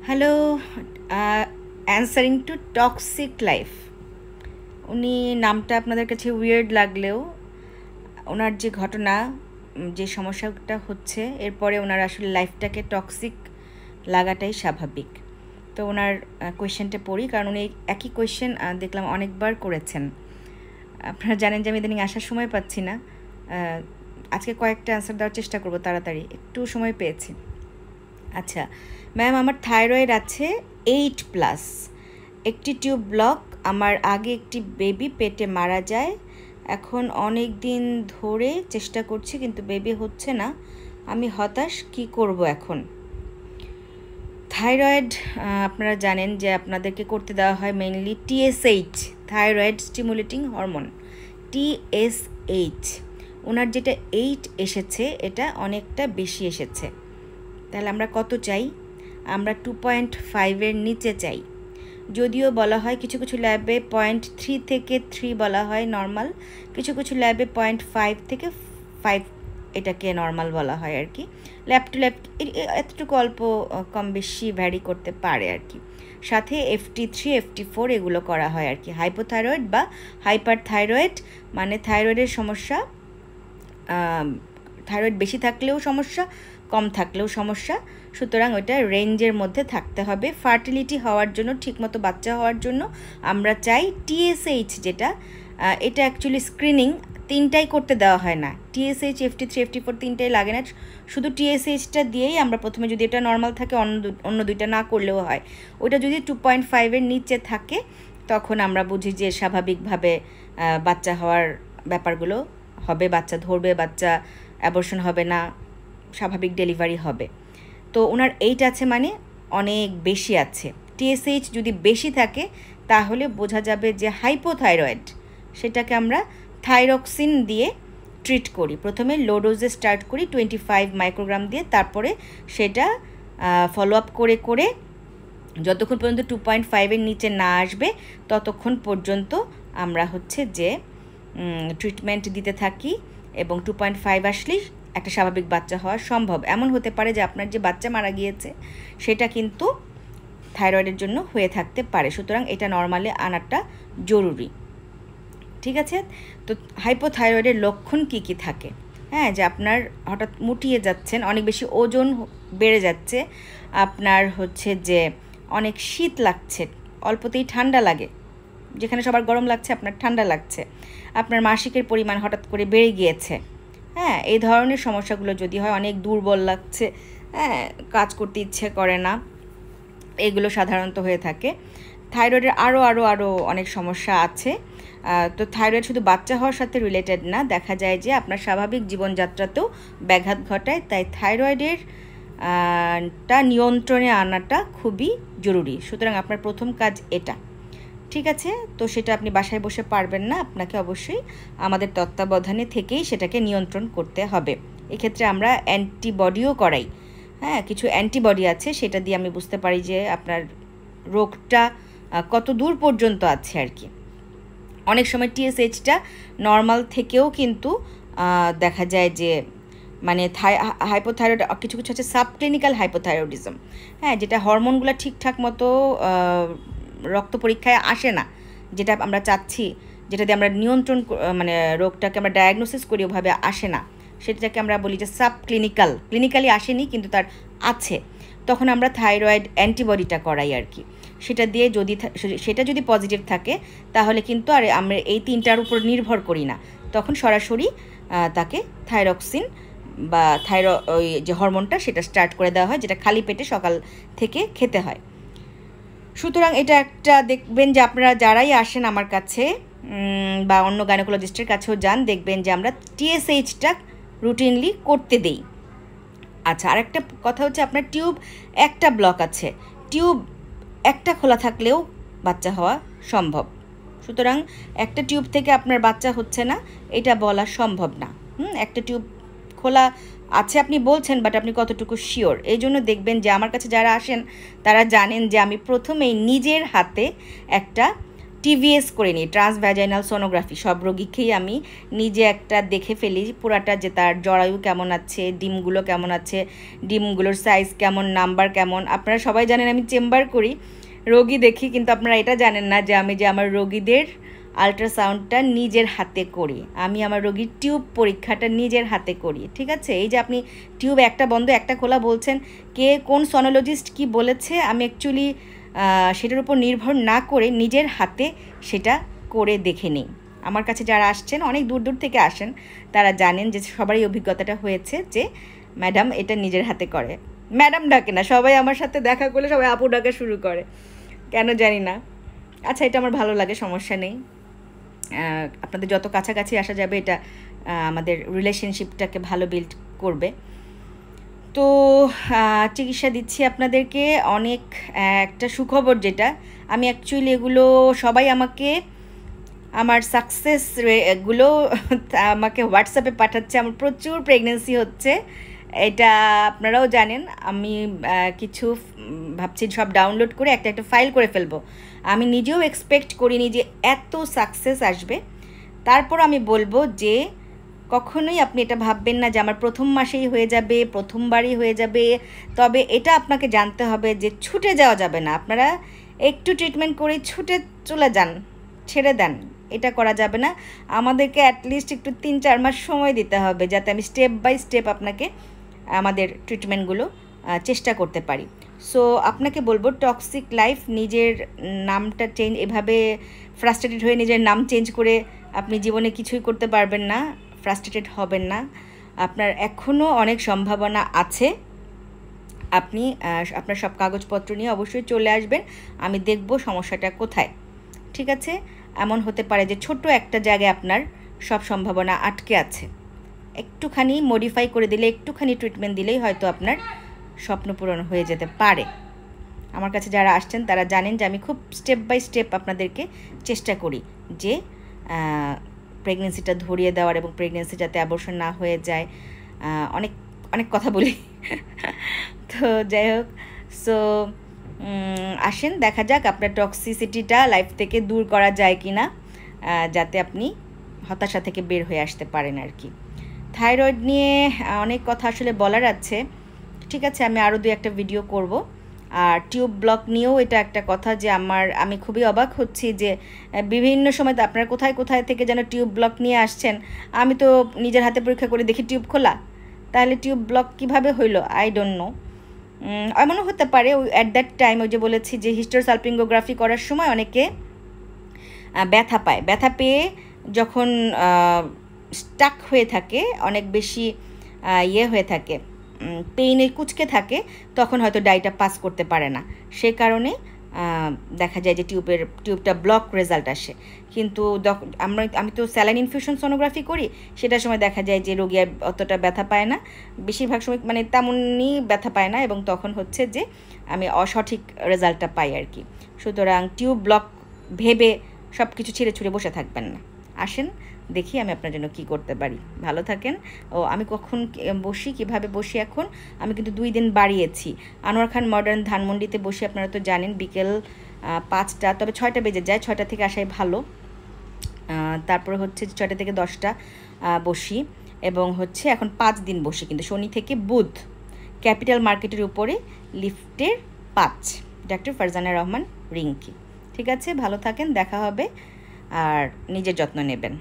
Hello, answering to toxic life. উনি নামটা আপনাদের কাছে উইয়ার্ড লাগলেও ওনার যে ঘটনা, যে সমস্যাটা হচ্ছে, এরপরে ওনার আসলে লাইফটাকে টক্সিক লাগাটাই স্বাভাবিক। তো ওনার কোয়েশ্চেনটা পড়ি, কারণ উনি একই কোয়েশ্চেন দেখলাম অনেকবার করেছেন। আপনারা জানেন যে আমি ইদানিং আসার সময় পাচ্ছি না। আজকে কয়েকটা অ্যান্সার দেওয়ার চেষ্টা করব, তাড়াতাড়ি একটু সময় পেয়েছি। আচ্ছা ম্যাম, আমার থাইরয়েড আছে 8+, একটি টিউব ব্লক, আমার আগে একটি বেবি পেটে মারা যায়, এখন অনেক দিন ধরে চেষ্টা করছি কিন্তু বেবি হচ্ছে না, আমি হতাশ, কি করব এখন? থাইরয়েড আপনারা জানেন যে আপনাদেরকে করতে দেওয়া হয় mainly TSH, thyroid stimulating hormone, TSH। ওনার যেটা 8 এসেছে এটা অনেকটা বেশি এসেছে। তাহলে আমরা কত চাই? আমরা 2.5-এর নিচে চাই। যদিও বলা হয় কিছু কিছু ল্যাবে 0.3 থেকে 3 বলা হয় নর্মাল, কিছু কিছু ল্যাবে 0.5 থেকে 5 এটাকে নর্মাল বলা হয় আর কি। ল্যাব টু ল্যাব এতটুকু অল্প কম বেশি ভ্যারি করতে পারে আর কি। সাথে FT3 FT4 এগুলো করা হয় আর কি। হাইপোথাইরয়েড বা হাইপার থাইরয়েড মানে থাইরয়েডের সমস্যা, থাইরয়েড বেশি থাকলেও সমস্যা, কম থাকলেও সমস্যা, সুতরাং ওইটা রেঞ্জের মধ্যে থাকতে হবে। ফার্টিলিটি হওয়ার জন্য, ঠিকমতো বাচ্চা হওয়ার জন্য আমরা চাই TSH, যেটা এটা অ্যাকচুয়ালি স্ক্রিনিং, তিনটাই করতে দেওয়া হয় না। TSH FT3 FT4 তিনটাই লাগে না, শুধু TSHটা দিয়েই আমরা প্রথমে, যদি এটা নর্মাল থাকে অন্য দুইটা না করলেও হয়। ওটা যদি 2.5-এর নিচে থাকে তখন আমরা বুঝি যে স্বাভাবিকভাবে বাচ্চা হওয়ার ব্যাপারগুলো হবে, বাচ্চা ধরবে, বাচ্চা অ্যাবর্শন হবে না, স্বাভাবিক ডেলিভারি হবে। তো ওনার 8 আছে মানে অনেক বেশি আছে। TSH যদি বেশি থাকে তাহলে বোঝা যাবে যে হাইপোথাইরয়েড। সেটাকে আমরা থাইরক্সিন দিয়ে ট্রিট করি। প্রথমে লো ডোজে স্টার্ট করি 25 মাইক্রোগ্রাম দিয়ে, তারপরে সেটা ফলো আপ করে করে যতক্ষণ পর্যন্ত 2.5-এর নিচে না আসবে ততক্ষণ পর্যন্ত আমরা হচ্ছে যে ট্রিটমেন্ট দিতে থাকি, এবং 2.5 আসলেই একটা স্বাভাবিক বাচ্চা হওয়া সম্ভব। এমন হতে পারে যে আপনার যে বাচ্চা মারা গিয়েছে সেটা কিন্তু থাইরয়েডের জন্য হয়ে থাকতে পারে, সুতরাং এটা নর্মালে আনাটা জরুরি। ঠিক আছে? তো হাইপোথাইরয়েডের লক্ষণ কি কি থাকে? হ্যাঁ, যে আপনার হঠাৎ মুটিয়ে যাচ্ছেন, অনেক বেশি ওজন বেড়ে যাচ্ছে, আপনার হচ্ছে যে অনেক শীত লাগছে, অল্পতেই ঠান্ডা লাগে, যেখানে সবার গরম লাগছে আপনার ঠান্ডা লাগছে, আপনার মাসিকের পরিমাণ হঠাৎ করে বেড়ে গিয়েছে। হ্যাঁ, এই ধরনের সমস্যাগুলো যদি হয়, অনেক দুর্বল লাগছে, হ্যাঁ, কাজ করতে ইচ্ছে করে না, এগুলো সাধারণত হয়ে থাকে। থাইরয়েডের আরও অনেক সমস্যা আছে। তো থাইরয়েড শুধু বাচ্চা হওয়ার সাথে রিলেটেড না, দেখা যায় যে আপনার স্বাভাবিক জীবনযাত্রাতেও ব্যাঘাত ঘটায়। তাই থাইরয়েডের টা নিয়ন্ত্রণে আনাটা খুবই জরুরি। সুতরাং আপনার প্রথম কাজ এটা। ঠিক আছে? তো সেটা আপনি বাসায় বসে পারবেন না, আপনাকে অবশ্যই আমাদের তত্ত্বাবধানে থেকেই সেটাকে নিয়ন্ত্রণ করতে হবে। এক্ষেত্রে আমরা অ্যান্টিবডিও করাই। হ্যাঁ, কিছু অ্যান্টিবডি আছে, সেটা দিয়ে আমি বুঝতে পারি যে আপনার রোগটা কত দূর পর্যন্ত আছে আর কি। অনেক সময় TSHটা নর্মাল থেকেও কিন্তু দেখা যায় যে মানে হাইপোথাইরয়েড, কিছু কিছু আছে সাবক্লিনিক্যাল হাইপোথাইরয়েডিজম, হ্যাঁ, যেটা হরমোনগুলো ঠিকঠাক মতো রক্ত পরীক্ষায় আসে না, যেটা আমরা চাচ্ছি, যেটা দিয়ে আমরা নিয়ন্ত্রণ মানে রোগটাকে আমরা ডায়াগনোসিস করি, ওভাবে আসে না, সেটাকে আমরা বলি যে সাবক্লিনিক্যাল, ক্লিনিক্যালি আসেনি কিন্তু তার আছে, তখন আমরা থাইরয়েড অ্যান্টিবডিটা করাই আর কি। সেটা দিয়ে সেটা যদি পজিটিভ থাকে তাহলে কিন্তু আর আমরা এই তিনটার উপর নির্ভর করি না, তখন সরাসরি তাকে থাইরক্সিন বা ওই যে হরমোনটা সেটা স্টার্ট করে দেওয়া হয়, যেটা খালি পেটে সকাল থেকে খেতে হয়। সুতরাং এটা একটা দেখবেন যে আপনারা যারাই আসেন আমার কাছে বা অন্য গাইনোকোলজিস্টের কাছেও যান, দেখবেন যে আমরা TSHটা রুটিনলি করতে দেই। আচ্ছা, আরেকটা কথা হচ্ছে আপনার টিউব একটা ব্লক আছে, টিউব একটা খোলা থাকলেও বাচ্চা হওয়া সম্ভব। সুতরাং একটা টিউব থেকে আপনার বাচ্চা হচ্ছে না এটা বলা সম্ভব না। একটা টিউব খোলা আছে আপনি বলছেন, বাট আপনি কতটুকু শিওর? এই জন্য দেখবেন যে আমার কাছে যারা আসেন তারা জানেন যে আমি প্রথমেই নিজের হাতে একটা টিভিএস করে নিই, ট্রান্সভ্যাজাইনাল সোনোগ্রাফি। সব রোগীকেই আমি নিজে একটা দেখে ফেলি পুরাটা, যে তার জরায়ু কেমন আছে, ডিমগুলো কেমন আছে, ডিমগুলোর সাইজ কেমন, নাম্বার কেমন। আপনারা সবাই জানেন আমি চেম্বার করি, রোগী দেখি, কিন্তু আপনারা এটা জানেন না যে আমি যে আমার রোগীদের আল্ট্রাসাউন্ডটা নিজের হাতে করি, আমি আমার রোগীর টিউব পরীক্ষাটা নিজের হাতে করি। ঠিক আছে, এই যে আপনি টিউব একটা বন্ধ একটা খোলা বলছেন, কে কোন সনোলজিস্ট কি বলেছে, আমি অ্যাকচুয়ালি সেটার উপর নির্ভর না করে নিজের হাতে সেটা করে দেখে নিই। আমার কাছে যারা আসছেন, অনেক দূর দূর থেকে আসেন, তারা জানেন যে সবারই অভিজ্ঞতাটা হয়েছে যে ম্যাডাম এটা নিজের হাতে করে। ম্যাডাম ডাকে না, সবাই আমার সাথে দেখা করলে সবাই আপু ডাকা শুরু করে, কেন জানি না। আচ্ছা, এটা আমার ভালো লাগে, সমস্যা নেই। আপনাদের যত কাছাকাছি আসা যাবে এটা আমাদের রিলেশনশিপটাকে ভালো বিল্ড করবে। তো চিকিৎসা দিচ্ছি আপনাদেরকে, অনেক একটা সুখবর যেটা, আমি অ্যাকচুয়ালি এগুলো সবাই আমাকে আমার সাকসেস এগুলো আমাকে হোয়াটসঅ্যাপে পাঠাচ্ছে। আমার প্রচুর প্রেগনেন্সি হচ্ছে, এটা আপনারাও জানেন। আমি কিছু ভাবছি সব ডাউনলোড করে একটা একটা ফাইল করে ফেলবো। আমি নিজেও এক্সপেক্ট করিনি যে এত সাকসেস আসবে। তারপর আমি বলবো যে কখনোই আপনি এটা ভাববেন না যে আমার প্রথম মাসেই হয়ে যাবে, প্রথমবারই হয়ে যাবে। তবে এটা আপনাকে জানতে হবে যে ছুটে যাওয়া যাবে না। আপনারা একটু ট্রিটমেন্ট করে ছুটে চলে যান, ছেড়ে দেন, এটা করা যাবে না। আমাদেরকে অ্যাটলিস্ট একটু 3-4 মাস সময় দিতে হবে, যাতে আমি স্টেপ বাই স্টেপ আপনাকে আমাদের ট্রিটমেন্টগুলো চেষ্টা করতে পারি। সো আপনাকে বলবো, টক্সিক লাইফ, নিজের নামটা চেঞ্জ, এভাবে ফ্রাস্ট্রেটেড হয়ে নিজের নাম চেঞ্জ করে আপনি জীবনে কিছুই করতে পারবেন না, ফ্রাস্ট্রেটেড হবেন না। আপনার এখনও অনেক সম্ভাবনা আছে। আপনি আপনার সব কাগজপত্র নিয়ে অবশ্যই চলে আসবেন, আমি দেখব সমস্যাটা কোথায়। ঠিক আছে, এমন হতে পারে যে ছোট একটা জায়গায় আপনার সব সম্ভাবনা আটকে আছে, একটুখানি মডিফাই করে দিলে, একটুখানি ট্রিটমেন্ট দিলেই হয়তো আপনার স্বপ্ন পূরণ হয়ে যেতে পারে। আমার কাছে যারা আসছেন তারা জানেন যে আমি খুব স্টেপ বাই স্টেপ আপনাদেরকে চেষ্টা করি যে প্রেগনেন্সিটা ধরিয়ে দেওয়ার, এবং প্রেগনেন্সি যাতে অ্যাবর্শন না হয়ে যায়। অনেক অনেক কথা বলি তো যাই হোক, সো আসেন দেখা যাক আপনার টক্সিসিটিটা লাইফ থেকে দূর করা যায় কি না, যাতে আপনি হতাশা থেকে বের হয়ে আসতে পারেন আর কি। থাইরয়েড নিয়ে অনেক কথা আসলে বলার আছে, ঠিক আছে, আমি আরও 2-1টা ভিডিও করব। আর টিউব ব্লক নিয়েও এটা একটা কথা যে আমি খুবই অবাক হচ্ছি যে বিভিন্ন সময় আপনারা কোথায় কোথায় থেকে যেন টিউব ব্লক নিয়ে আসছেন। আমি তো নিজের হাতে পরীক্ষা করে দেখি টিউব খোলা, তাহলে টিউব ব্লক কিভাবে হইলো আই ডোন্ট নো। এমনও হতে পারে ওই অ্যাট দ্যাট টাইম, ওই যে বলেছি যে হিস্টোসালপিঙ্গোগ্রাফি করার সময় অনেকে ব্যথা পায়, ব্যথা পেয়ে যখন স্টাক হয়ে থাকে, অনেক বেশি হয়ে থাকে, পেইনে কুচকে থাকে, তখন হয়তো ডাইটা পাস করতে পারে না, সে কারণে দেখা যায় যে টিউবটা ব্লক রেজাল্ট আসে। কিন্তু আমি তো স্যালাইন ইনফিউশন সোনোগ্রাফি করি, সেটার সময় দেখা যায় যে রোগী আর অতটা ব্যথা পায় না, বেশিরভাগ সময় মানে তেমনই ব্যথা পায় না, এবং তখন হচ্ছে যে আমি অসঠিক রেজাল্টটা পাই আর কি। সুতরাং টিউব ব্লক ভেবে সব কিছু ছিঁড়ে ছুঁড়ে বসে থাকবেন না, আসেন দেখি আমি আপনার জন্য কি করতে পারি। ভালো থাকেন। ও আমি কখন বসি, কিভাবে বসি, এখন আমি কিন্তু 2 দিন বাড়িয়েছি। আনোয়ার খান মডার্ন ধানমন্ডিতে বসি, আপনারা তো জানেন, বিকেল 5টা, তবে 6টা বেজে যায়, 6টা থেকে আসাই ভালো। তারপরে হচ্ছে 6টা থেকে 10টা বসি, এবং হচ্ছে এখন 5 দিন বসি, কিন্তু শনি থেকে বুধ, ক্যাপিটাল মার্কেটের উপরে লিফটের 5, ডক্টর ফারজানা রহমান রিঙ্কি। ঠিক আছে, ভালো থাকেন, দেখা হবে, আর নিজের যত্ন নেবেন।